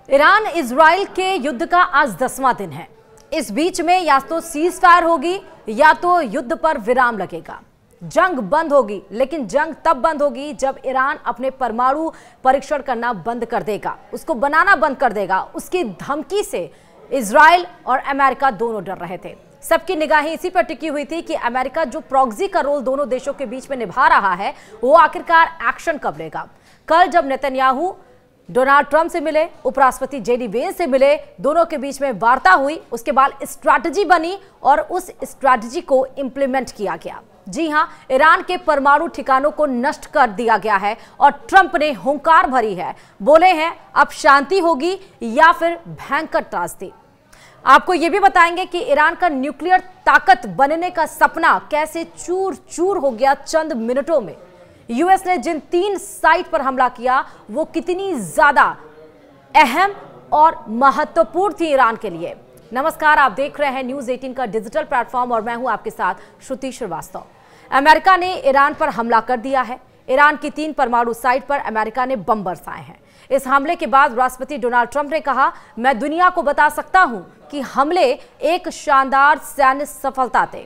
Iran Israel के युद्ध का आज 10वां दिन है। इस बीच में या तो सीज फायर होगी या तो युद्ध पर विराम लगेगा। जंग बंद होगी, लेकिन जंग तब बंद होगी जब ईरान अपने परमाणु परीक्षण करना बंद कर देगा, उसको बनाना बंद कर देगा। उसकी धमकी से इजराइल और अमेरिका दोनों डर रहे थे। सबकी निगाहें इसी पर टिकी हुई थी कि अमेरिका जो प्रॉक्सी का रोल दोनों देशों के बीच में निभा रहा है, वो आखिरकार एक्शन कब लेगा। कल जब नेतन्याहू डोनाल्ड ट्रंप से मिले, उपराष्ट्रपति जेडी वेंस से मिले, दोनों के बीच में वार्ता हुई, उसके बाद स्ट्रैटेजी बनी और उस स्ट्रैटेजी को इंप्लीमेंट किया गया। जी हां, ईरान के परमाणु ठिकानों को नष्ट कर दिया गया है और ट्रंप ने हुंकार भरी है। बोले हैं अब शांति होगी या फिर भयंकर त्रासदी। आपको यह भी बताएंगे कि ईरान का न्यूक्लियर ताकत बनने का सपना कैसे चूर चूर हो गया चंद मिनटों में। यूएस ने जिन 3 साइट पर हमला किया वो कितनी ज्यादा अहम और महत्वपूर्ण थी ईरान के लिए। नमस्कार, आप देख रहे हैं न्यूज 18 का डिजिटल प्लेटफॉर्म और मैं हूं आपके साथ श्रुति श्रीवास्तव। अमेरिका ने ईरान पर हमला कर दिया है। ईरान की 3 परमाणु साइट पर अमेरिका ने बम बरसाए हैं। इस हमले के बाद राष्ट्रपति डोनाल्ड ट्रंप ने कहा, मैं दुनिया को बता सकता हूं कि हमले एक शानदार सैन्य सफलता थे।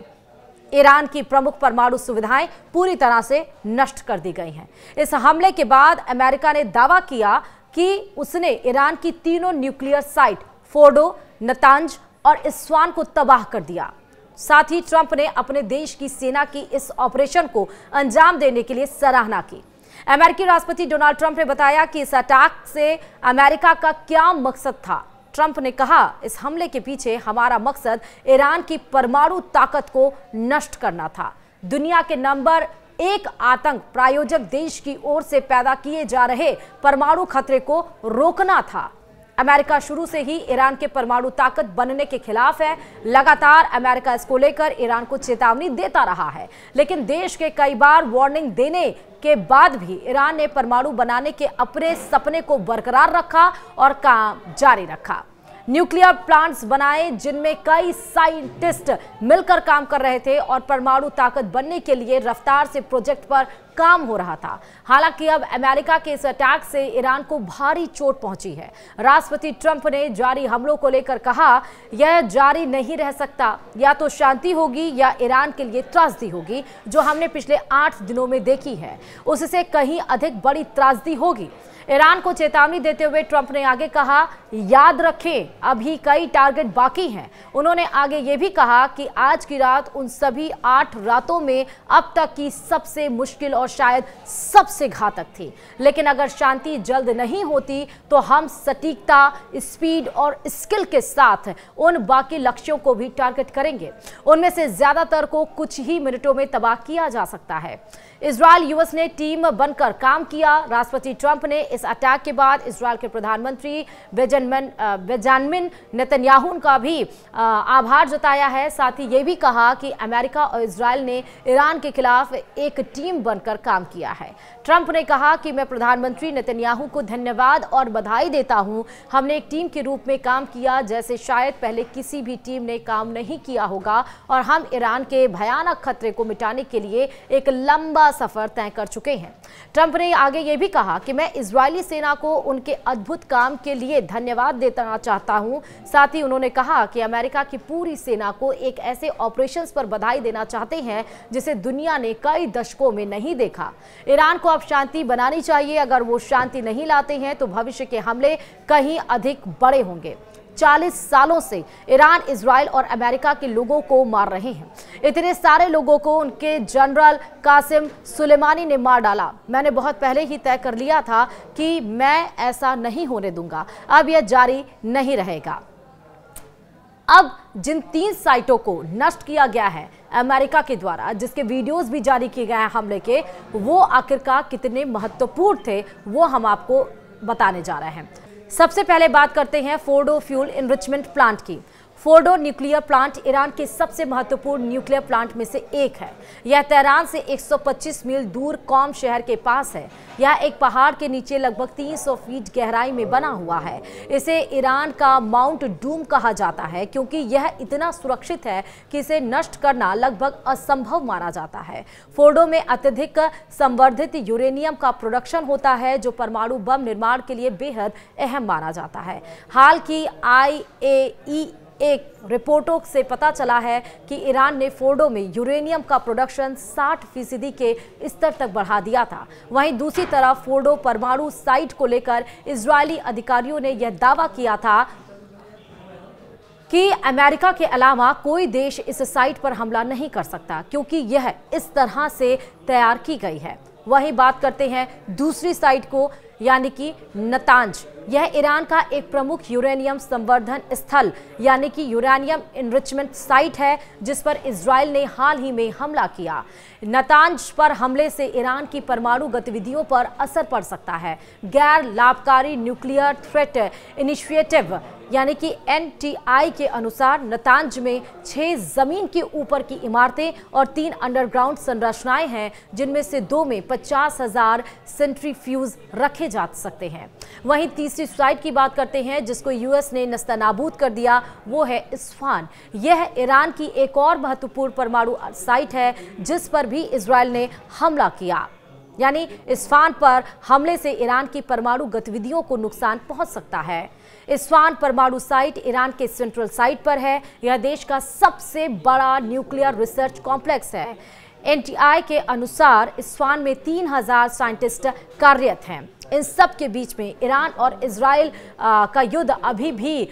ईरान की प्रमुख परमाणु सुविधाएं पूरी तरह से नष्ट कर दी गई हैं। इस हमले के बाद अमेरिका ने दावा किया कि उसने ईरान की तीनों न्यूक्लियर साइट फोर्डो, नतांज और इस्वान को तबाह कर दिया। साथ ही ट्रंप ने अपने देश की सेना की इस ऑपरेशन को अंजाम देने के लिए सराहना की। अमेरिकी राष्ट्रपति डोनाल्ड ट्रंप ने बताया कि इस अटैक से अमेरिका का क्या मकसद था। ट्रंप ने कहा, इस हमले के पीछे हमारा मकसद ईरान की परमाणु ताकत को नष्ट करना था। दुनिया के नंबर 1 आतंक प्रायोजक देश की ओर से पैदा किए जा रहे परमाणु खतरे को रोकना था। अमेरिका शुरू से ही ईरान के परमाणु ताकत बनने के खिलाफ है। लगातार अमेरिका इसको लेकर ईरान को चेतावनी देता रहा है, लेकिन देश के कई बार वार्निंग देने के बाद भी ईरान ने परमाणु बनाने के अपने सपने को बरकरार रखा और काम जारी रखा। न्यूक्लियर प्लांट्स बनाए जिनमें कई साइंटिस्ट मिलकर काम कर रहे थे और परमाणु ताकत बनने के लिए रफ्तार से प्रोजेक्ट पर काम हो रहा था। हालांकि अब अमेरिका के इस अटैक से ईरान को भारी चोट पहुंची है। राष्ट्रपति ट्रंप ने जारी हमलों को लेकर कहा, यह जारी नहीं रह सकता, या तो शांति होगी या ईरान के लिए त्रासदी होगी। जो हमने पिछले 8 दिनों में देखी है उससे कहीं अधिक बड़ी त्रासदी होगी। ईरान को चेतावनी देते हुए ट्रंप ने आगे कहा, याद रखें अभी कई टारगेट बाकी हैं। उन्होंने आगे ये भी कहा कि आज की रात उन सभी 8 रातों में अब तक की सबसे मुश्किल और शायद सबसे घातक थी। लेकिन अगर शांति जल्द नहीं होती तो हम सटीकता, स्पीड और स्किल के साथ उन बाकी लक्ष्यों को भी टारगेट करेंगे। उनमें से ज्यादातर को कुछ ही मिनटों में तबाह किया जा सकता है। इजराइल यूएस ने टीम बनकर काम किया। राष्ट्रपति ट्रंप ने इस अटैक के बाद इजराइल के प्रधानमंत्री बेंजामिन नेतन्याहू का भी आभार जताया है। साथ ही ये भी कहा कि अमेरिका और इजराइल ने ईरान के खिलाफ एक टीम बनकर काम किया है। ट्रंप ने कहा कि मैं प्रधानमंत्री नेतन्याहू को धन्यवाद और बधाई देता हूं। हमने एक टीम के रूप में काम किया जैसे शायद पहले किसी भी टीम ने काम नहीं किया होगा और हम ईरान के भयानक खतरे को मिटाने के लिए एक लंबा सफर तय कर चुके हैं। ट्रंप ने आगे ये भी कहा कि मैं इजरायली सेना को उनके अद्भुत काम के लिए धन्यवाद देना चाहता हूं। साथ ही उन्होंने कहा कि अमेरिका की पूरी सेना को एक ऐसे ऑपरेशंस पर बधाई देना चाहते हैं जिसे दुनिया ने कई दशकों में नहीं देखा। ईरान को अब शांति बनानी चाहिए। अगर वो शांति नहीं लाते हैं तो भविष्य के हमले कहीं अधिक बड़े होंगे। 40 सालों से ईरान इजराइल और अमेरिका के लोगों को मार रहे हैं। इतने सारे लोगों को उनके जनरल कासिम सुलेमानी ने मार डाला। मैंने बहुत पहले ही तय कर लिया था कि मैं ऐसा नहीं होने दूंगा। अब यह जारी नहीं रहेगा। अब जिन 3 साइटों को नष्ट किया गया है अमेरिका के द्वारा, जिसके वीडियोस भी जारी किए गए हैं हमले के, वो आखिरकार कितने महत्वपूर्ण थे वो हम आपको बताने जा रहे हैं। सबसे पहले बात करते हैं फोर्डो फ्यूल इनरिचमेंट प्लांट की। फोर्डो न्यूक्लियर प्लांट ईरान के सबसे महत्वपूर्ण न्यूक्लियर प्लांट में से एक है। यह तेहरान से 125 मील दूर कौम शहर के पास है। यह एक पहाड़ के नीचे लगभग 300 फीट गहराई में बना हुआ है। इसे ईरान का माउंट डूम कहा जाता है क्योंकि यह इतना सुरक्षित है कि इसे नष्ट करना लगभग असंभव माना जाता है। फोर्डो में अत्यधिक संवर्धित यूरेनियम का प्रोडक्शन होता है जो परमाणु बम निर्माण के लिए बेहद अहम माना जाता है। हाल की IAEA रिपोर्टों से पता चला है कि ईरान ने फोर्डो में यूरेनियम का प्रोडक्शन 60% के स्तर तक बढ़ा दिया था। वहीं दूसरी तरफ फोर्डो परमाणु साइट को लेकर इजरायली अधिकारियों ने यह दावा किया था कि अमेरिका के अलावा कोई देश इस साइट पर हमला नहीं कर सकता क्योंकि यह इस तरह से तैयार की गई है। वहीं बात करते हैं दूसरी साइट को, यानी कि नतांज। यह ईरान का एक प्रमुख यूरेनियम संवर्धन स्थल यानी कि यूरेनियम इनरिचमेंट साइट है जिस पर इजराइल ने हाल ही में हमला किया। नतांज पर हमले से ईरान की परमाणु गतिविधियों पर असर पड़ सकता है। गैर लाभकारी न्यूक्लियर थ्रेट इनिशिएटिव यानी कि NTI के अनुसार नतांज में 6 जमीन के ऊपर की इमारतें और 3 अंडरग्राउंड संरचनाएं हैं जिनमें से 2 में 50,000 सेंट्रीफ्यूज रखे जा सकते हैं। वहीं तीसरी साइट की बात करते हैं जिसको US ने नस्तनाबूद कर दिया, वो है इस्फहान। यह ईरान की एक और महत्वपूर्ण परमाणु साइट है जिस पर भी इजराइल ने हमला किया। यानी इस्फहान पर हमले से ईरान की परमाणु गतिविधियों को नुकसान पहुंच सकता है। इस्फहान परमाणु साइट ईरान के सेंट्रल साइट पर है। यह देश का सबसे बड़ा न्यूक्लियर रिसर्च कॉम्प्लेक्स है। NTI के अनुसार इस्फहान में 3000 साइंटिस्ट कार्यरत हैं। इन सब के बीच में ईरान और इजराइल का युद्ध अभी भी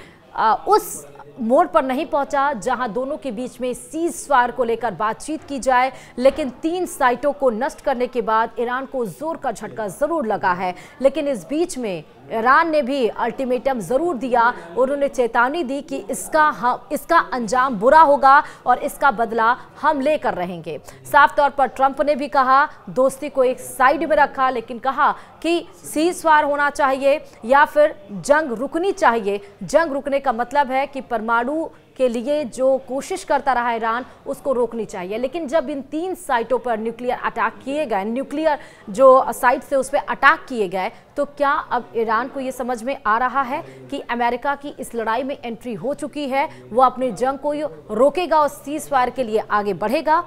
उस मोड़ पर नहीं पहुंचा जहां दोनों के बीच में सीज फायर को लेकर बातचीत की जाए, लेकिन 3 साइटों को नष्ट करने के बाद ईरान को जोर का झटका जरूर लगा है। लेकिन इस बीच में ईरान ने भी अल्टीमेटम जरूर दिया। उन्होंने चेतावनी दी कि इसका अंजाम बुरा होगा और इसका बदला हम लेकर रहेंगे। साफ तौर पर ट्रंप ने भी कहा, दोस्ती को एक साइड में रखा, लेकिन कहा कि सीज फायर होना चाहिए या फिर जंग रुकनी चाहिए। जंग रुकने का मतलब है कि परमाणु के लिए जो कोशिश करता रहा ईरान उसको रोकनी चाहिए। लेकिन जब इन 3 साइटों पर न्यूक्लियर अटैक किए गए, न्यूक्लियर जो साइट से उस पर अटैक किए गए, तो क्या अब ईरान को ये समझ में आ रहा है कि अमेरिका की इस लड़ाई में एंट्री हो चुकी है, वो अपनी जंग को रोकेगा और सीज फायर के लिए आगे बढ़ेगा?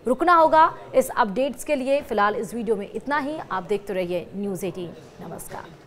रुकना होगा। इस अपडेट्स के लिए फिलहाल इस वीडियो में इतना ही। आप देखते रहिए News 18। नमस्कार।